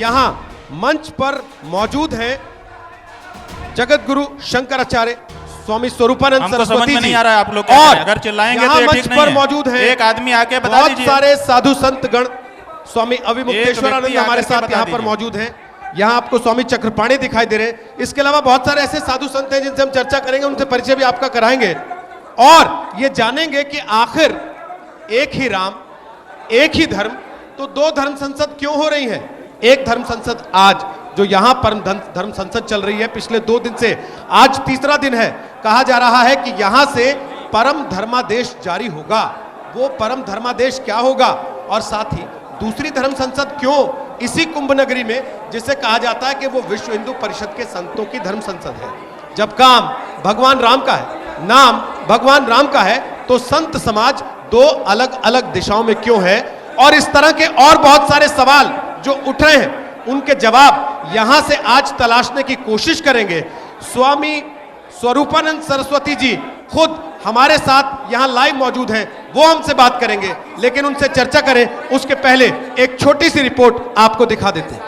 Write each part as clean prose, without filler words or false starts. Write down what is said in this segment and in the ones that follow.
यहाँ मंच पर मौजूद हैं जगत गुरु शंकराचार्य स्वामी स्वरूपानंद सरस्वती जी। नहीं आ रहा है आप लोग और अगर चिल्लाएंगे यहाँ तो मंच ठीक नहीं पर है। मौजूद हैं एक आदमी आके बता बहुत दीजिए। सारे साधु संत गण। स्वामी अविमुक्तेश्वरानंद व्यक्ति हमारे आकर के साथ बता यहाँ पर दीजिए। मौजूद हैं। यहाँ आपको स्वामी चक्रपाणी दिखाई दे रहे हैं। इसके अलावा बहुत सारे ऐसे साधु संत हैं जिनसे हम चर्चा करेंगे, उनसे परिचय भी आपका कराएंगे और ये जानेंगे कि आखिर एक ही राम, एक ही धर्म, तो दो धर्म संसद क्यों हो रही है। एक धर्म संसद आज जो यहां परम धर्म संसद चल रही है पिछले 2 दिन से, आज तीसरा दिन है। कहा जा रहा है कि यहां से परम धर्मादेश जारी होगा। वो परम धर्मादेश क्या होगा और साथ ही दूसरी धर्म संसद क्यों इसी कुंभ नगरी में, जिसे कहा जाता है कि वो विश्व हिंदू परिषद के संतों की धर्म संसद है। जब काम भगवान राम का है, नाम भगवान राम का है, तो संत समाज 2 अलग अलग दिशाओं में क्यों है। और इस तरह के और बहुत सारे सवाल जो उठ रहे हैं, उनके जवाब यहां से आज तलाशने की कोशिश करेंगे। स्वामी स्वरूपानंद सरस्वती जी खुद हमारे साथ यहां लाइव मौजूद हैं, वो हमसे बात करेंगे, लेकिन उनसे चर्चा करें उसके पहले एक छोटी सी रिपोर्ट आपको दिखा देते हैं।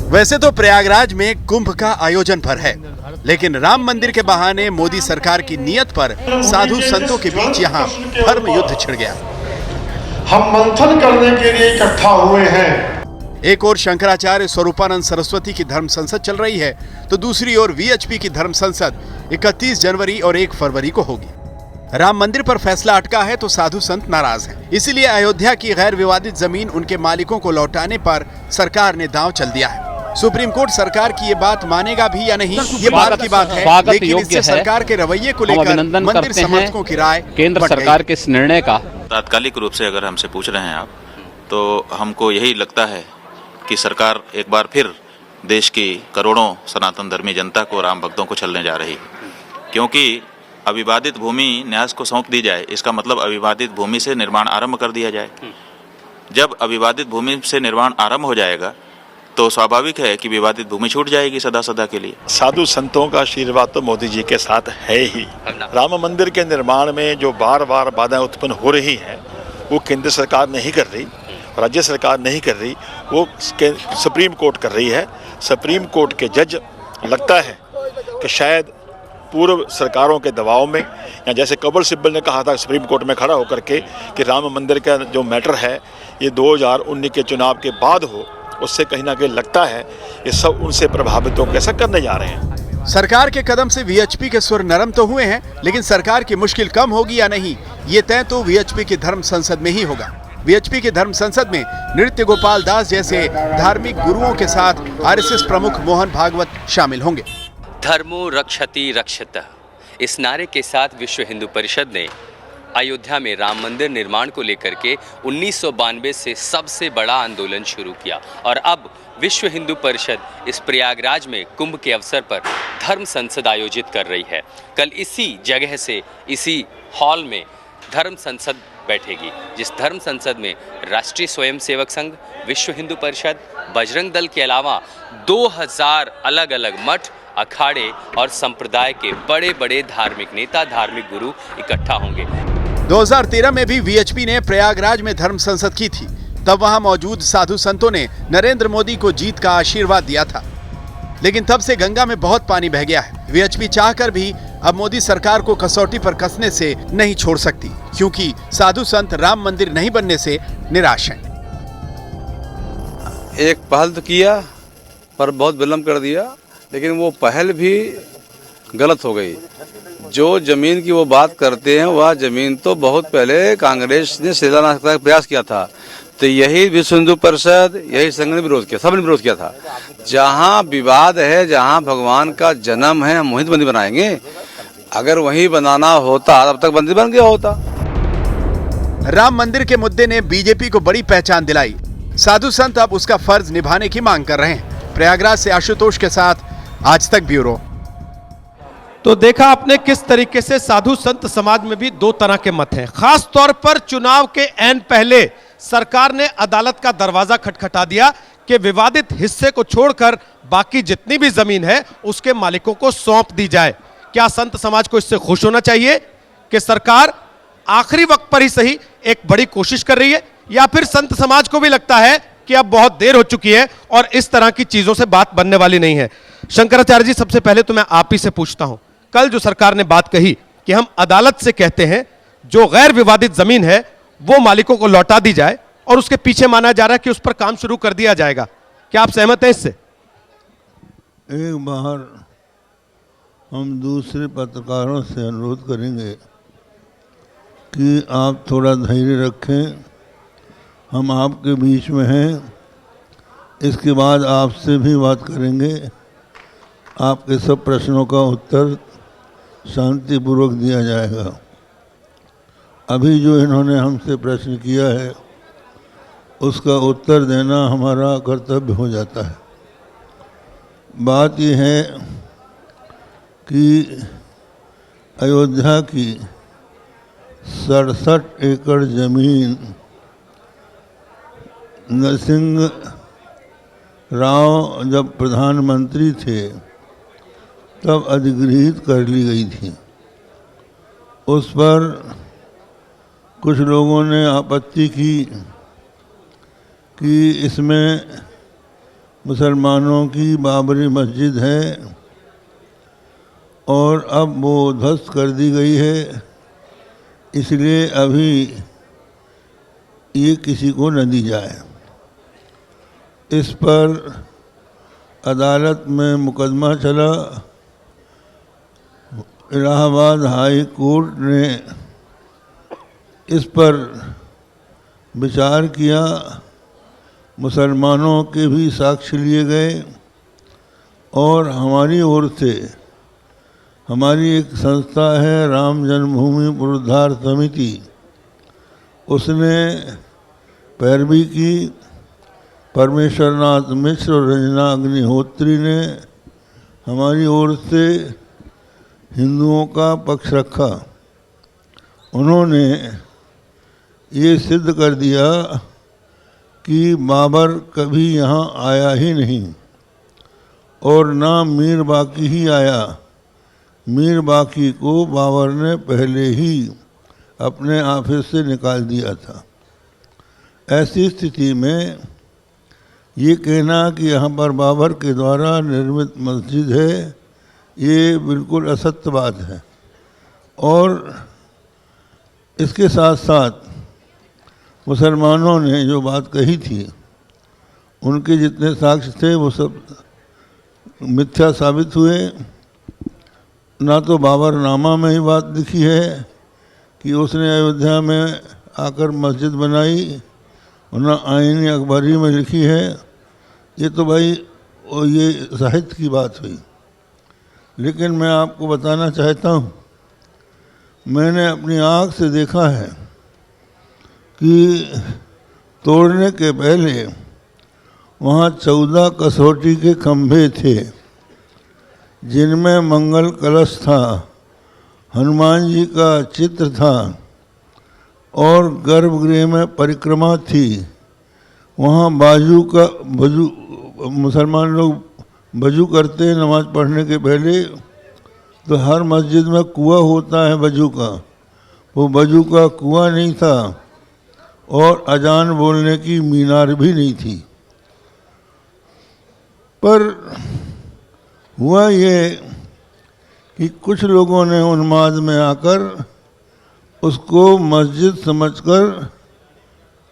वैसे तो प्रयागराज में कुंभ का आयोजन पर है, लेकिन राम मंदिर के बहाने मोदी सरकार की नीयत पर साधु संतों के बीच यहाँ धर्म युद्ध छिड़ गया। हम मंथन करने के लिए इकट्ठा हुए हैं। एक ओर शंकराचार्य स्वरूपानंद सरस्वती की धर्म संसद चल रही है, तो दूसरी ओर वीएचपी की धर्म संसद 31 जनवरी और 1 फरवरी को होगी। राम मंदिर पर फैसला अटका है तो साधु संत नाराज हैं। इसीलिए अयोध्या की गैर विवादित जमीन उनके मालिकों को लौटाने पर सरकार ने दांव चल दिया है। सुप्रीम कोर्ट सरकार की ये बात मानेगा भी या नहीं, ये बात की बात है, लेकिन इससे सरकार के रवैये को लेकर मंदिर समर्थकों की राय केंद्र सरकार के इस निर्णय का। तात्कालिक रूप से अगर हमसे पूछ रहे हैं आप, तो हमको यही लगता है कि सरकार एक बार फिर देश की करोड़ों सनातन धर्मी जनता को, राम भक्तों को छलने जा रही है। क्योंकि अविवादित भूमि न्यास को सौंप दी जाए, इसका मतलब अविवादित भूमि से निर्माण आरंभ कर दिया जाए। जब अविवादित भूमि से निर्माण आरंभ हो जाएगा तो स्वाभाविक है कि विवादित भूमि छूट जाएगी सदा सदा के लिए। साधु संतों का आशीर्वाद तो मोदी जी के साथ है ही। राम मंदिर के निर्माण में जो बार बार बाधाएं उत्पन्न हो रही हैं, वो केंद्र सरकार नहीं कर रही, राज्य सरकार नहीं कर रही, वो सुप्रीम कोर्ट कर रही है। सुप्रीम कोर्ट के जज लगता है कि शायद पूर्व सरकारों के दबाव में, या जैसे कपिल सिब्बल ने कहा था सुप्रीम कोर्ट में खड़ा होकर के कि राम मंदिर का जो मैटर है ये 2019 के चुनाव के बाद हो, उससे कहीं ना कहीं लगता है ये सब उनसे प्रभावित होकर ऐसा करने जा रहे हैं। सरकार के कदम से वीएचपी के सुर नरम तो हुए हैं, लेकिन सरकार की मुश्किल कम होगी या नहीं, ये तय तो वीएचपी की धर्म संसद में ही होगा। वीएचपी की धर्म संसद में नृत्य गोपाल दास जैसे धार्मिक गुरुओं के साथ आरएसएस प्रमुख मोहन भागवत शामिल होंगे। धर्मो रक्षति रक्षितः, इस नारे के साथ विश्व हिंदू परिषद ने अयोध्या में राम मंदिर निर्माण को लेकर के 1992 से सबसे बड़ा आंदोलन शुरू किया और अब विश्व हिंदू परिषद इस प्रयागराज में कुंभ के अवसर पर धर्म संसद आयोजित कर रही है। कल इसी जगह से, इसी हॉल में धर्म संसद बैठेगी, जिस धर्म संसद में राष्ट्रीय स्वयंसेवक संघ, विश्व हिंदू परिषद, बजरंग दल के अलावा 2000 अलग अलग मठ, अखाड़े और संप्रदाय के बड़े बड़े धार्मिक नेता, धार्मिक गुरु इकट्ठा होंगे। 2013 में भी वीएचपी ने प्रयागराज में धर्म संसद की थी। तब वहां मौजूद साधु संतों ने नरेंद्र मोदी को जीत का आशीर्वाद दिया था, लेकिन तब से गंगा में बहुत पानी बह गया है। वीएचपी चाहकर भी अब मोदी सरकार को कसौटी पर कसने से नहीं छोड़ सकती, क्योंकि साधु संत राम मंदिर नहीं बनने से निराश हैं। एक पहल तो किया पर बहुत विलंब कर दिया, लेकिन वो पहल भी गलत हो गई। जो जमीन की वो बात करते हैं, वह जमीन तो बहुत पहले कांग्रेस ने शिलान्यास का प्रयास किया था, तो यही विश्व हिंदू परिषद, यही संघ ने विरोध किया, सबने विरोध किया था। जहाँ विवाद है, जहाँ भगवान का जन्म है, हम वहीं मंदिर बनाएंगे। अगर वहीं बनाना होता तब तक मंदिर बन गया होता। राम मंदिर के मुद्दे ने बीजेपी को बड़ी पहचान दिलाई। साधु संत अब उसका फर्ज निभाने की मांग कर रहे हैं। प्रयागराज से आशुतोष के साथ आज तक ब्यूरो। तो देखा आपने किस तरीके से साधु संत समाज में भी 2 तरह के मत हैं। खास तौर पर चुनाव के ऐन पहले सरकार ने अदालत का दरवाजा खटखटा दिया कि विवादित हिस्से को छोड़कर बाकी जितनी भी जमीन है उसके मालिकों को सौंप दी जाए। क्या संत समाज को इससे खुश होना चाहिए कि सरकार आखिरी वक्त पर ही सही एक बड़ी कोशिश कर रही है? या फिर संत समाज को भी लगता है कि अब बहुत देर हो चुकी है और इस तरह की चीजों से बात बनने वाली नहीं है? शंकराचार्य जी, सबसे पहले तो मैं आप ही से पूछता हूं, कल जो सरकार ने बात कही कि हम अदालत से कहते हैं जो गैर विवादित जमीन है वो मालिकों को लौटा दी जाए और उसके पीछे माना जा रहा है कि उस पर काम शुरू कर दिया जाएगा, क्या आप सहमत हैं इससे? एक बार हम दूसरे पत्रकारों से अनुरोध करेंगे कि आप थोड़ा धैर्य रखें, हम आपके बीच में हैं, इसके बाद आपसे भी बात करेंगे, आपके सब प्रश्नों का उत्तर शांतिपूर्वक दिया जाएगा। अभी जो इन्होंने हमसे प्रश्न किया है उसका उत्तर देना हमारा कर्तव्य हो जाता है। बात यह है कि अयोध्या की 67 एकड़ ज़मीन नरसिंह राव जब प्रधानमंत्री थे तब अधिगृहित कर ली गई थी। उस पर कुछ लोगों ने आपत्ति की कि इसमें मुसलमानों की बाबरी मस्जिद है और अब वो ध्वस्त कर दी गई है, इसलिए अभी ये किसी को न दी जाए। इस पर अदालत में मुकदमा चला। इलाहाबाद हाई कोर्ट ने इस पर विचार किया, मुसलमानों के भी साक्ष्य लिए गए और हमारी ओर से हमारी एक संस्था है राम जन्मभूमि पुनरुद्धार समिति, उसने पैरवी की। परमेश्वरनाथ मिश्र और रंजना अग्निहोत्री ने हमारी ओर से हिंदुओं का पक्ष रखा। उन्होंने ये सिद्ध कर दिया कि बाबर कभी यहाँ आया ही नहीं और ना मीर बाकी ही आया। मीर बाकी को बाबर ने पहले ही अपने ऑफिस से निकाल दिया था। ऐसी स्थिति में ये कहना कि यहाँ पर बाबर के द्वारा निर्मित मस्जिद है, ये बिल्कुल असत्य बात है। और इसके साथ साथ मुसलमानों ने जो बात कही थी उनके जितने साक्ष्य थे वो सब मिथ्या साबित हुए। ना तो बाबरनामा में ही बात लिखी है कि उसने अयोध्या में आकर मस्जिद बनाई और ना आईनी अखबारी में लिखी है। ये तो भाई ये साहित्य की बात हुई। लेकिन मैं आपको बताना चाहता हूँ, मैंने अपनी आँख से देखा है कि तोड़ने के पहले वहाँ 14 कसौटी के खंभे थे जिनमें मंगल कलश था, हनुमान जी का चित्र था और गर्भगृह में परिक्रमा थी। वहाँ वजू मुसलमान लोग वजू करते हैं नमाज पढ़ने के पहले, तो हर मस्जिद में कुआं होता है वजू का, वो वजू का कुआं नहीं था और अजान बोलने की मीनार भी नहीं थी। पर हुआ ये कि कुछ लोगों ने उन्माद में आकर उसको मस्जिद समझकर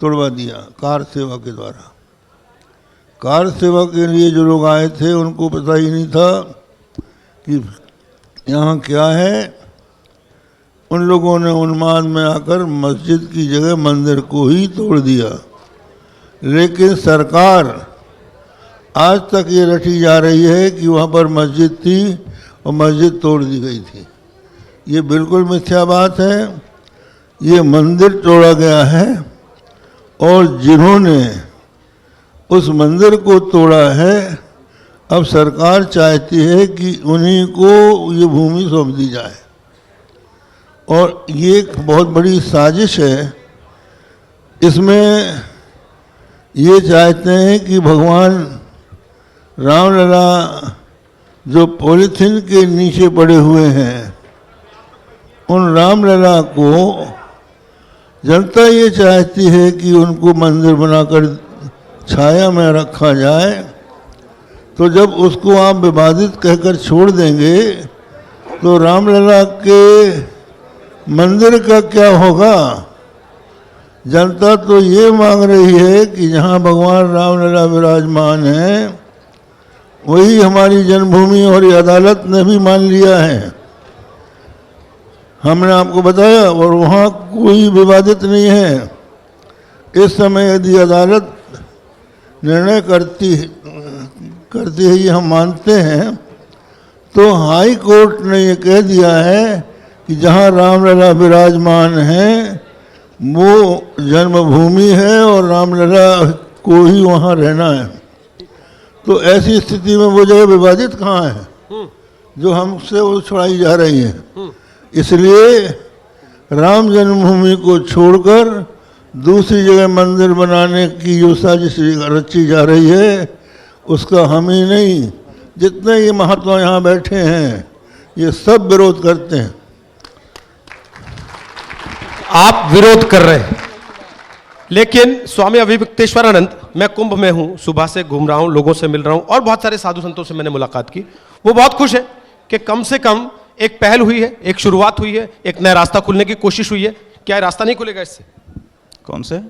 तोड़वा दिया कार सेवा के द्वारा। कार सेवा के लिए जो लोग आए थे उनको पता ही नहीं था कि यहाँ क्या है। उन लोगों ने उन्माद में आकर मस्जिद की जगह मंदिर को ही तोड़ दिया। लेकिन सरकार आज तक ये रटी जा रही है कि वहाँ पर मस्जिद थी और मस्जिद तोड़ दी गई थी। ये बिल्कुल मिथ्या बात है। ये मंदिर तोड़ा गया है और जिन्होंने उस मंदिर को तोड़ा है अब सरकार चाहती है कि उन्हीं को ये भूमि सौंप दी जाए। और ये एक बहुत बड़ी साजिश है। इसमें ये चाहते हैं कि भगवान रामलला जो पॉलीथीन के नीचे पड़े हुए हैं उन रामलला को जनता ये चाहती है कि उनको मंदिर बनाकर छाया में रखा जाए, तो जब उसको आप विवादित कहकर छोड़ देंगे तो रामलला के मंदिर का क्या होगा। जनता तो ये मांग रही है कि जहाँ भगवान रामलला विराजमान हैं वही हमारी जन्मभूमि, और ये अदालत ने भी मान लिया है, हमने आपको बताया, और वहाँ कोई विवादित नहीं है। इस समय यदि अदालत निर्णय करती है, ये हम मानते हैं, तो हाई कोर्ट ने ये कह दिया है कि जहाँ रामलला विराजमान हैं वो जन्मभूमि है और रामलला को ही वहाँ रहना है। तो ऐसी स्थिति में वो जगह विवादित कहाँ है जो हमसे वो छुड़ाई जा रही है। इसलिए राम जन्मभूमि को छोड़कर दूसरी जगह मंदिर बनाने की जो साजिश रची जा रही है उसका हम ही नहीं, जितने ये महात्मा यहाँ बैठे हैं ये सब विरोध करते हैं। आप विरोध कर रहे हैं, लेकिन स्वामी अविमुक्तेश्वरानंद, मैं कुंभ में हूं, सुबह से घूम रहा हूं, लोगों से मिल रहा हूं और बहुत सारे साधु संतों से मैंने मुलाकात की। वो बहुत खुश है कि कम से कम एक पहल हुई है, एक शुरुआत हुई है, एक नया रास्ता खुलने की कोशिश हुई है। क्या रास्ता नहीं खुलेगा इससे? कौन से?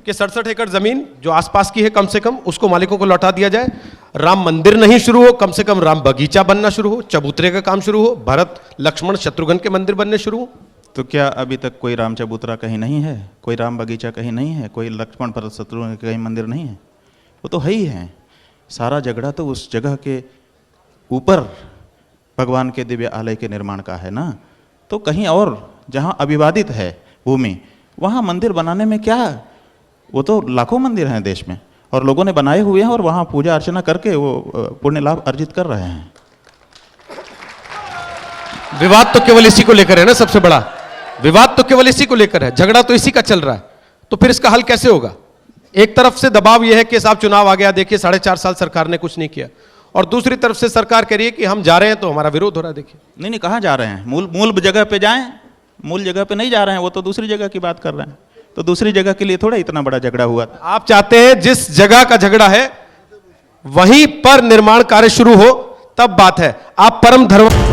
कि 67 एकड़ जमीन जो आसपास की है कम से कम उसको मालिकों को लौटा दिया जाए, राम मंदिर नहीं शुरू हो, कम से कम राम बगीचा बनना शुरू हो, चबूतरे का काम शुरू हो, भरत लक्ष्मण शत्रुघ्न के मंदिर बनने शुरू हो। तो क्या अभी तक कोई राम चबूतरा कहीं नहीं है, कोई राम बगीचा कहीं नहीं है, कोई लक्ष्मण भरत शत्रुघ्न के कहीं मंदिर नहीं है? वो तो है ही है। सारा झगड़ा तो उस जगह के ऊपर भगवान के दिव्य आलय के निर्माण का है ना। तो कहीं और जहाँ अविवादित है भूमि वहाँ मंदिर बनाने में क्या, वो तो लाखों मंदिर हैं देश में और लोगों ने बनाए हुए हैं और वहाँ पूजा अर्चना करके वो पुण्य लाभ अर्जित कर रहे हैं। विवाद तो केवल इसी को लेकर है ना, सबसे बड़ा विवाद तो केवल इसी को लेकर है, झगड़ा तो इसी का चल रहा है। तो फिर इसका हल कैसे होगा? एक तरफ से दबाव यह है कि साहब चुनाव आ गया, देखिए 4.5 साल सरकार ने कुछ नहीं किया, और दूसरी तरफ से सरकार कह रही है कि हम जा रहे हैं तो हमारा विरोध हो रहा है। देखिए नहीं कहाँ जा रहे हैं, मूल जगह पे जाएं, मूल जगह पे नहीं जा रहे हैं, वो तो दूसरी जगह की बात कर रहे हैं। तो दूसरी जगह के लिए थोड़ा इतना बड़ा झगड़ा हुआ था। आप चाहते हैं जिस जगह का झगड़ा है वहीं पर निर्माण कार्य शुरू हो, तब बात है। आप परम धर्म